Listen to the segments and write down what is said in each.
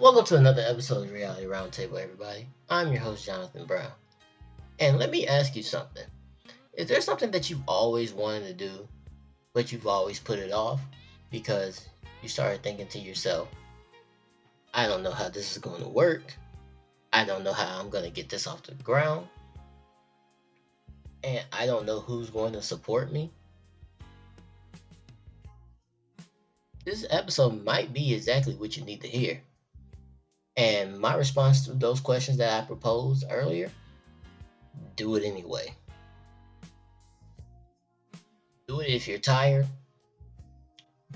Welcome to another episode of Reality Roundtable, everybody. I'm your host, Jonathan Brown. And let me ask you something. Is there something that you've always wanted to do, but you've always put it off because you started thinking to yourself, I don't know how this is going to work. I don't know how I'm going to get this off the ground. And I don't know who's going to support me. This episode might be exactly what you need to hear. And my response to those questions that I proposed earlier, do it anyway. Do it if you're tired.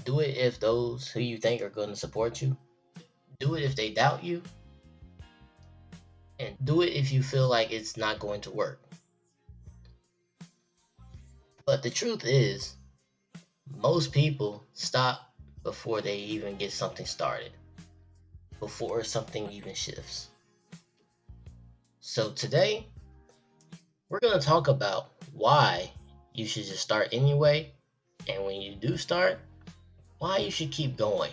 Do it if those who you think are going to support you. Do it if they doubt you. And do it if you feel like it's not going to work. But the truth is, most people stop before they even get something started. Before something even shifts. So today, we're going to talk about why you should just start anyway, and when you do start, why you should keep going,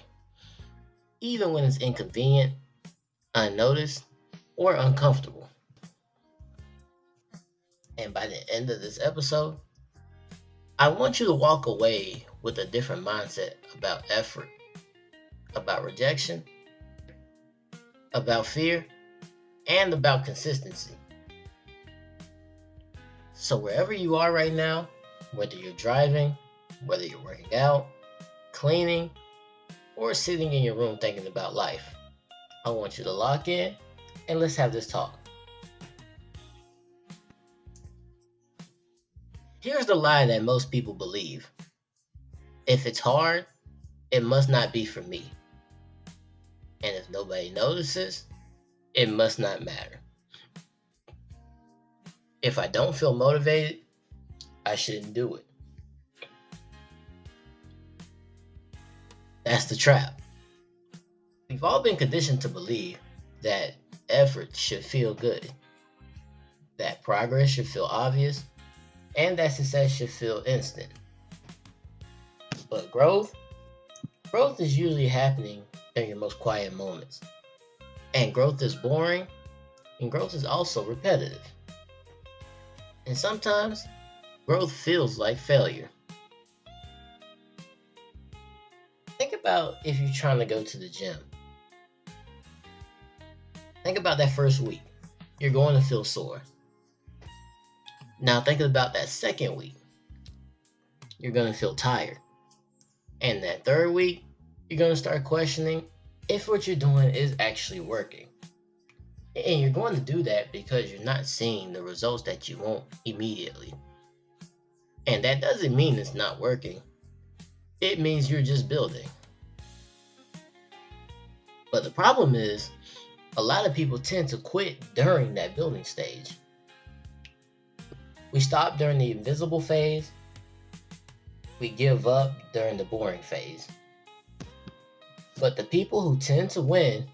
even when it's inconvenient, unnoticed, or uncomfortable. And by the end of this episode, I want you to walk away with a different mindset about effort, about rejection, about fear, and about consistency. So wherever you are right now, whether you're driving, whether you're working out, cleaning, or sitting in your room thinking about life, I want you to lock in and let's have this talk. Here's the lie that most people believe. If it's hard, it must not be for me. And if nobody notices, it must not matter. If I don't feel motivated, I shouldn't do it. That's the trap. We've all been conditioned to believe that effort should feel good, that progress should feel obvious, and that success should feel instant. But growth is usually happening in your most quiet moments. And growth is boring, and growth is also repetitive. And sometimes, growth feels like failure. Think about if you're trying to go to the gym. Think about that first week. You're going to feel sore. Now think about that second week. You're going to feel tired. And that third week, you're going to start questioning if what you're doing is actually working. And you're going to do that because you're not seeing the results that you want immediately. And that doesn't mean it's not working. It means you're just building. But the problem is, a lot of people tend to quit during that building stage. We stop during the invisible phase. We give up during the boring phase. But the people who tend to win,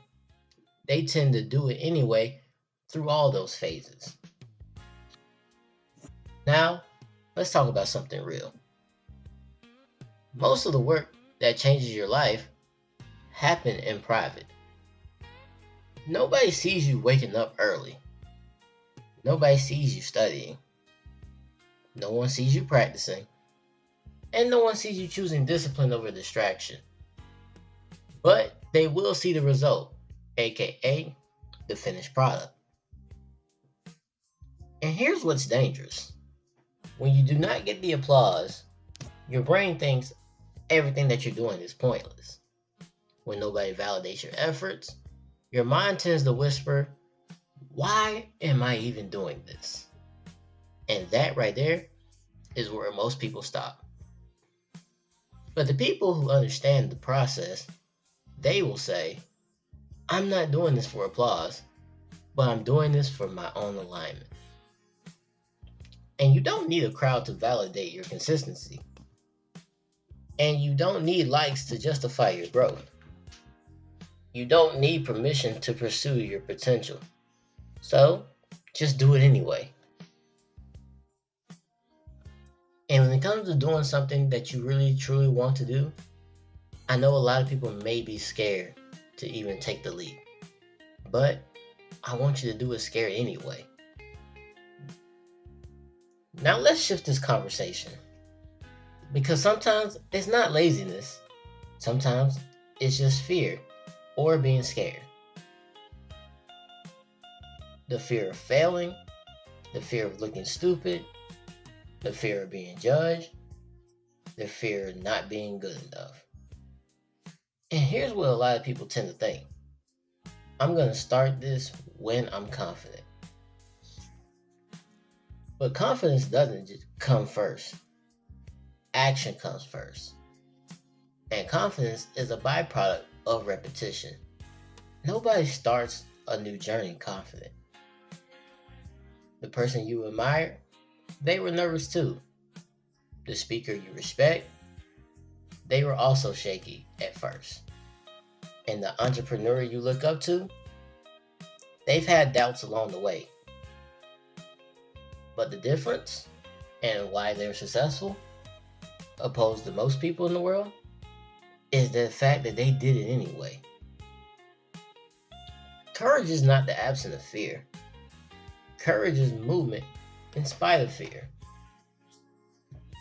they tend to do it anyway through all those phases. Now, let's talk about something real. Most of the work that changes your life happen in private. Nobody sees you waking up early. Nobody sees you studying. No one sees you practicing. And no one sees you choosing discipline over distraction. But they will see the result, aka the finished product. And here's what's dangerous. When you do not get the applause, your brain thinks everything that you're doing is pointless. When nobody validates your efforts, your mind tends to whisper, why am I even doing this? And that right there is where most people stop. But the people who understand the process, they will say, I'm not doing this for applause, but I'm doing this for my own alignment. And you don't need a crowd to validate your consistency. And you don't need likes to justify your growth. You don't need permission to pursue your potential. So, just do it anyway. And when it comes to doing something that you really truly want to do, I know a lot of people may be scared to even take the leap. but I want you to do it scared anyway. Now let's shift this conversation. Because sometimes it's not laziness. Sometimes it's just fear or being scared. The fear of failing, the fear of looking stupid, the fear of being judged, the fear of not being good enough. And here's what a lot of people tend to think. I'm going to start this when I'm confident. But confidence doesn't just come first. Action comes first. And confidence is a byproduct of repetition. Nobody starts a new journey confident. The person you admire, they were nervous too. The speaker you respect, they were also shaky at first. And the entrepreneur you look up to, they've had doubts along the way. But the difference, and why they're successful, opposed to most people in the world, is the fact that they did it anyway. Courage is not the absence of fear. Courage is movement in spite of fear.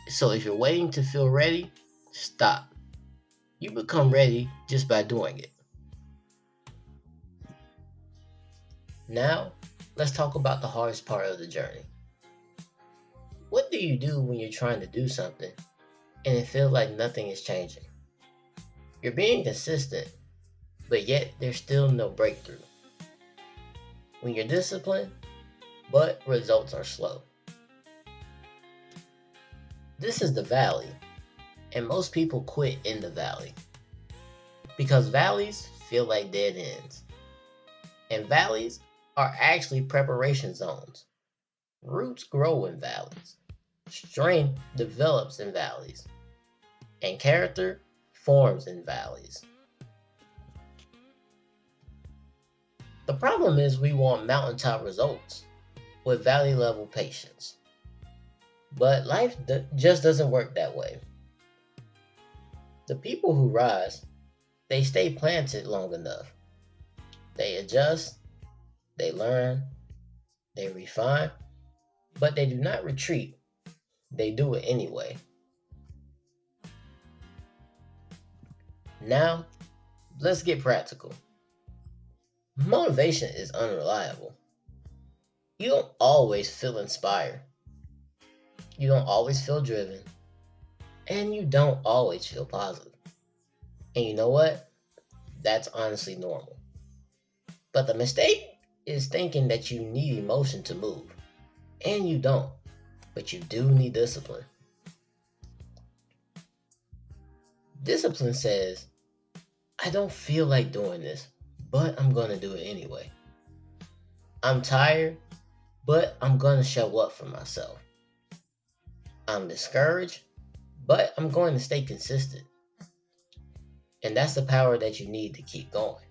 So if you're waiting to feel ready, stop. You become ready just by doing it. Now, let's talk about the hardest part of the journey. What do you do when you're trying to do something and it feels like nothing is changing? You're being consistent, but yet there's still no breakthrough. When you're disciplined, but results are slow. This is the valley, and most people quit in the valley because valleys feel like dead ends. And valleys are actually preparation zones. Roots grow in valleys. Strength develops in valleys. And character forms in valleys. The problem is we want mountaintop results with valley level patience. But life just doesn't work that way. The people who rise, they stay planted long enough. They adjust, they learn, they refine, but they do not retreat. They do it anyway. Now, let's get practical. Motivation is unreliable. You don't always feel inspired. You don't always feel driven. And you don't always feel positive. And you know what? That's honestly normal. But the mistake is thinking that you need emotion to move. And you don't. But you do need discipline. Discipline says, I don't feel like doing this, but I'm going to do it anyway. I'm tired, but I'm going to show up for myself. I'm discouraged, but I'm going to stay consistent. And that's the power that you need to keep going.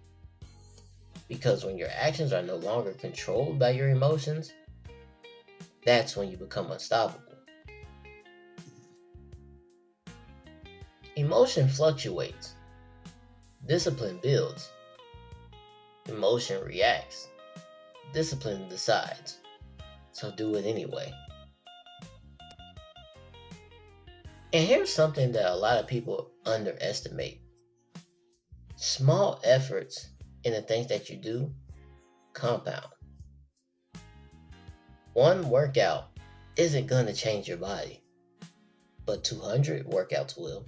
Because when your actions are no longer controlled by your emotions, that's when you become unstoppable. Emotion fluctuates. Discipline builds. Emotion reacts. Discipline decides. So do it anyway. And here's something that a lot of people underestimate. Small efforts in the things that you do compound. One workout isn't going to change your body, but 200 workouts will.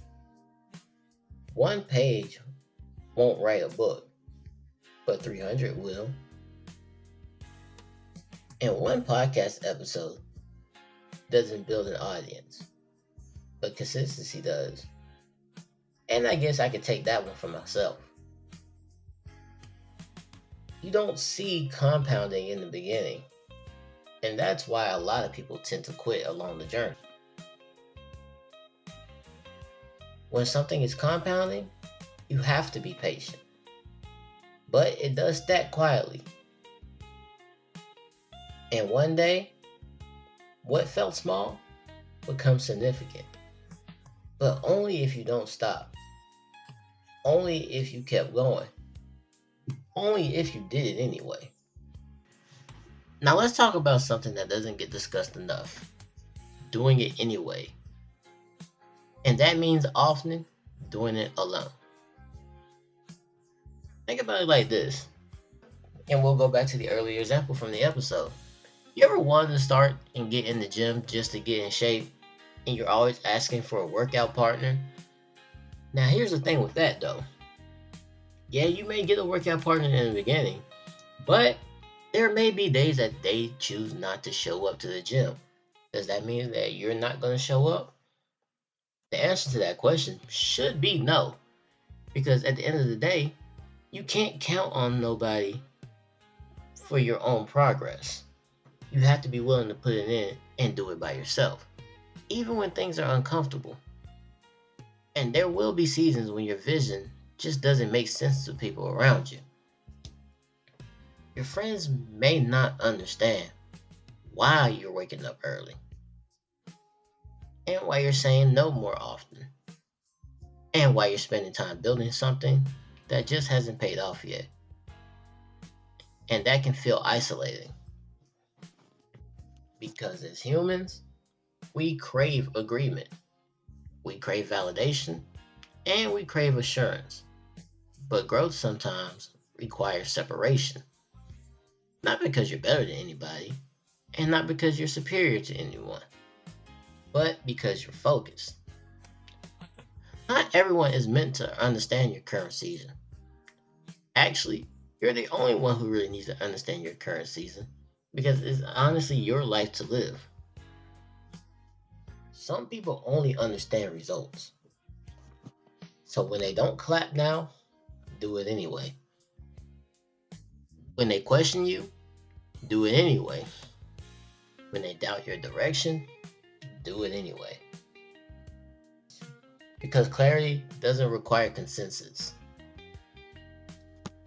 One page won't write a book, but 300 will. And one podcast episode doesn't build an audience, but consistency does. And I guess I could take that one for myself. You don't see compounding in the beginning, and that's why a lot of people tend to quit along the journey. When something is compounding, you have to be patient. But it does stack quietly. And one day, what felt small becomes significant. But only if you don't stop. Only if you kept going. only if you did it anyway. Now let's talk about something that doesn't get discussed enough: doing it anyway. And that means often doing it alone. Think about it like this, and we'll go back to the earlier example from the episode. You ever wanted to start and get in the gym just to get in shape, and you're always asking for a workout partner? Now, here's the thing with that though. Yeah, you may get a workout partner in the beginning, but there may be days that they choose not to show up to the gym. Does that mean that you're not going to show up? The answer to that question should be no, because at the end of the day, you can't count on nobody for your own progress. You have to be willing to put it in and do it by yourself, even when things are uncomfortable. And there will be seasons when your vision just doesn't make sense to people around you. Your friends may not understand why you're waking up early and why you're saying no more often and why you're spending time building something that just hasn't paid off yet. And that can feel isolating because as humans, we crave agreement, we crave validation, and we crave assurance. But growth sometimes requires separation. Not because you're better than anybody, and not because you're superior to anyone, but because you're focused. Not everyone is meant to understand your current season. Actually, you're the only one who really needs to understand your current season because it's honestly your life to live. Some people only understand results. So when they don't clap now, do it anyway. When they question you, do it anyway. When they doubt your direction, do it anyway. Because clarity doesn't require consensus.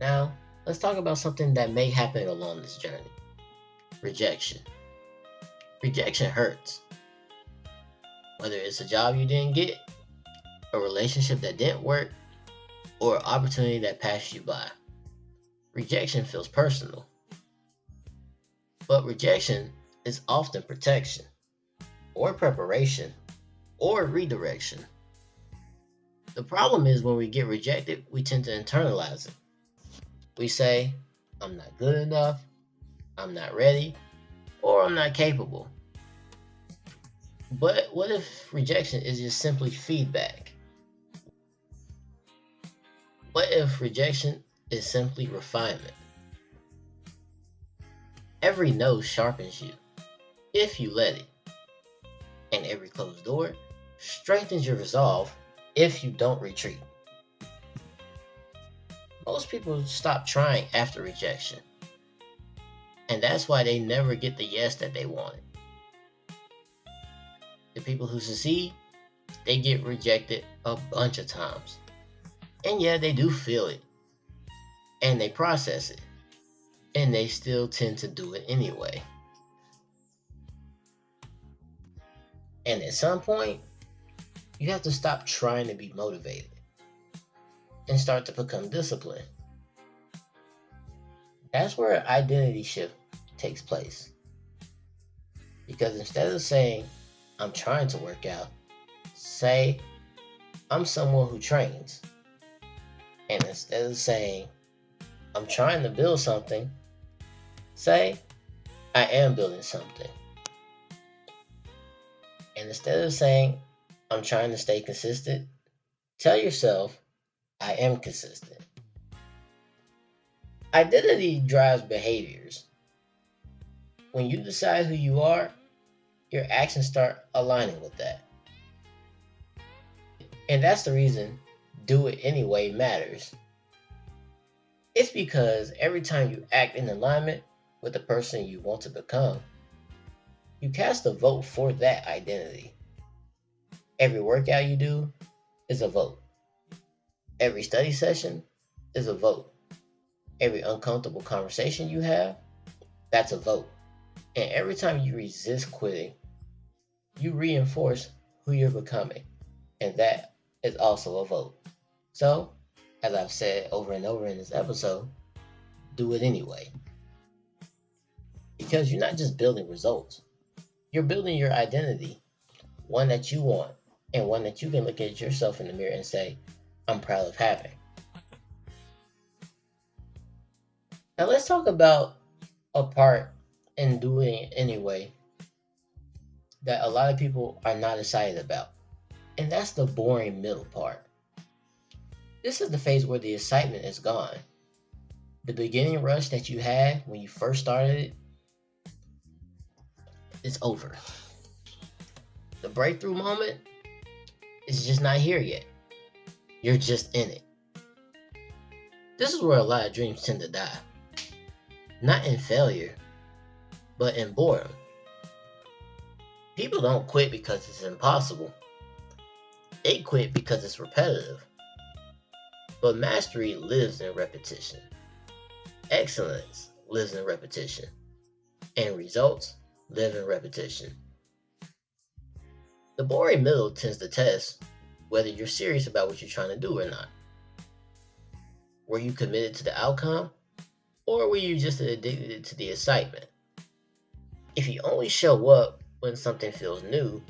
Now, let's talk about something that may happen along this journey: rejection. Rejection hurts. Whether it's a job you didn't get, a relationship that didn't work, or an opportunity that passed you by. Rejection feels personal. But rejection is often protection, or preparation, or redirection. The problem is when we get rejected, we tend to internalize it. We say, I'm not good enough, I'm not ready, or I'm not capable. But what if rejection is just simply feedback? What if rejection is simply refinement? Every no sharpens you, if you let it. And every closed door strengthens your resolve if you don't retreat. Most people stop trying after rejection. And that's why they never get the yes that they wanted. The people who succeed, they get rejected a bunch of times. And yeah, they do feel it. And they process it. And they still tend to do it anyway. And at some point, you have to stop trying to be motivated and start to become disciplined. That's where identity shift takes place. Because instead of saying, I'm trying to work out, say, I'm someone who trains. And instead of saying, I'm trying to build something, say, I am building something. And instead of saying, I'm trying to stay consistent, tell yourself, I am consistent. Identity drives behaviors. When you decide who you are, your actions start aligning with that. And that's the reason do it anyway matters. It's because every time you act in alignment with the person you want to become, you cast a vote for that identity. Every workout you do is a vote. Every study session is a vote. Every uncomfortable conversation you have, that's a vote. And every time you resist quitting, you reinforce who you're becoming. And that is also a vote. So, as I've said over and over in this episode, do it anyway. Because you're not just building results, you're building your identity, one that you want, and one that you can look at yourself in the mirror and say, I'm proud of having. Now let's talk about a part in doing it anyway that a lot of people are not excited about. And that's the boring middle part. This is the phase where the excitement is gone. The beginning rush that you had when you first started it, it's over. The breakthrough moment is just not here yet. You're just in it. This is where a lot of dreams tend to die. Not in failure, but in boredom. People don't quit because it's impossible. They quit because it's repetitive. But mastery lives in repetition. Excellence lives in repetition. And results live in repetition. The boring middle tends to test whether you're serious about what you're trying to do or not. Were you committed to the outcome, or were you just addicted to the excitement? If you only show up when something feels new,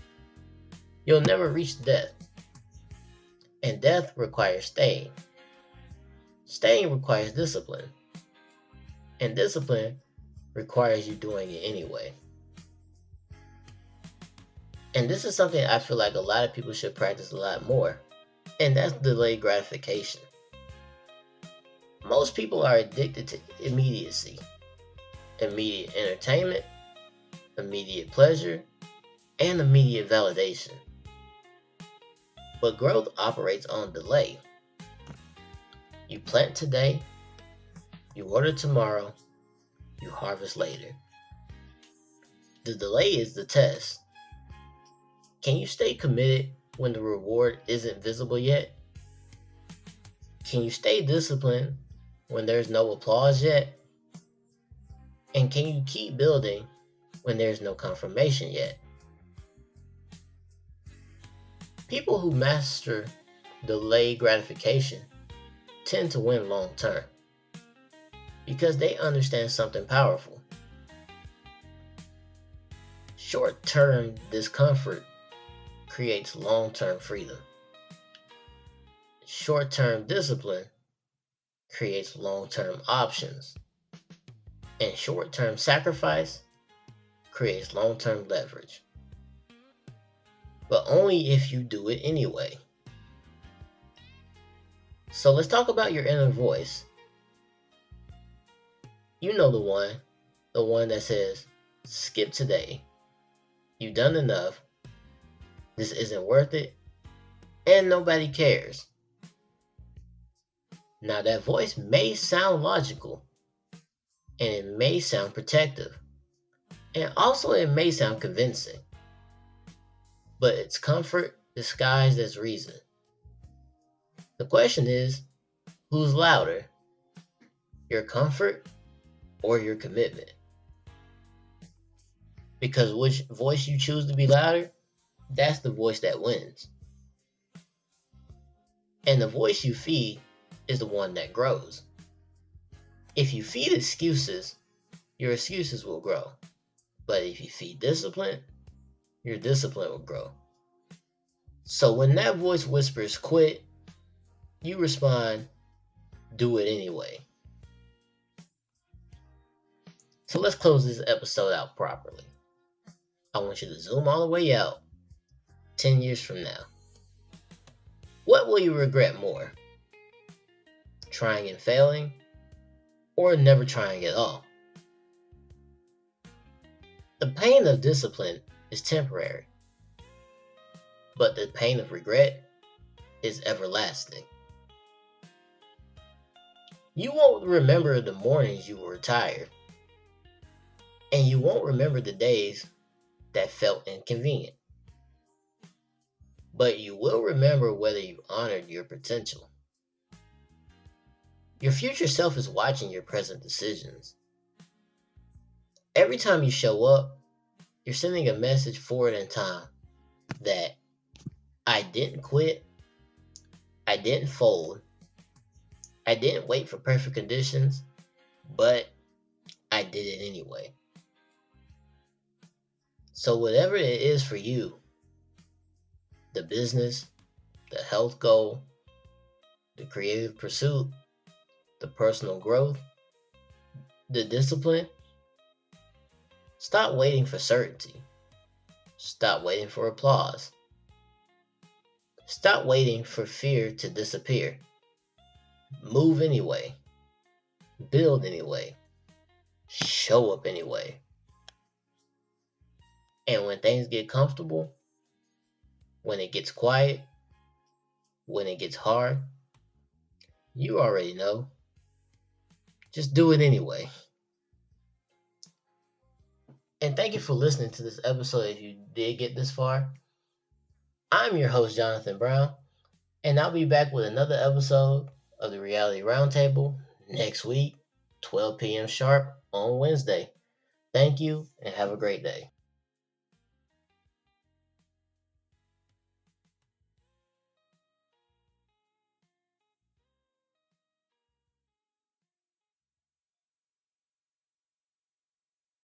you'll never reach death. And death requires staying. Staying requires discipline. And discipline requires you doing it anyway. And this is something I feel like a lot of people should practice a lot more. And that's delayed gratification. Most people are addicted to immediacy. Immediate entertainment, immediate pleasure, and immediate validation. But growth operates on delay. You plant today, you water tomorrow, you harvest later. The delay is the test. Can you stay committed when the reward isn't visible yet? Can you stay disciplined when there's no applause yet? And can you keep building when there's no confirmation yet? People who master delayed gratification tend to win long term because they understand something powerful. Short-term discomfort creates long-term freedom. Short-term discipline creates long-term options. And short-term sacrifice creates long-term leverage. But only if you do it anyway. So let's talk about your inner voice. You know the one that says, skip today. You've done enough. This isn't worth it. And nobody cares. Now that voice may sound logical. And it may sound protective. And also it may sound convincing. But it's comfort disguised as reason. The question is, who's louder? Your comfort or your commitment? Because which voice you choose to be louder, that's the voice that wins. And the voice you feed is the one that grows. If you feed excuses, your excuses will grow. But if you feed discipline, your discipline will grow. So when that voice whispers quit, you respond, do it anyway. So let's close this episode out properly. I want you to zoom all the way out 10 years from now. What will you regret more? Trying and failing, or never trying at all? The pain of discipline is temporary, but the pain of regret is everlasting. You won't remember the mornings you were tired, and you won't remember the days that felt inconvenient. But you will remember whether you honored your potential. Your future self is watching your present decisions. Every time you show up, you're sending a message forward in time that I didn't quit, I didn't fold, I didn't wait for perfect conditions, but I did it anyway. So whatever it is for you, the business, the health goal, the creative pursuit, the personal growth, the discipline, stop waiting for certainty. Stop waiting for applause. Stop waiting for fear to disappear. Move anyway. Build anyway. Show up anyway. And when things get comfortable, when it gets quiet, when it gets hard, you already know. Just do it anyway. And thank you for listening to this episode if you did get this far. I'm your host, Jonathan Brown, and I'll be back with another episode of the Reality Roundtable next week, 12 p.m. sharp on Wednesday. Thank you and have a great day.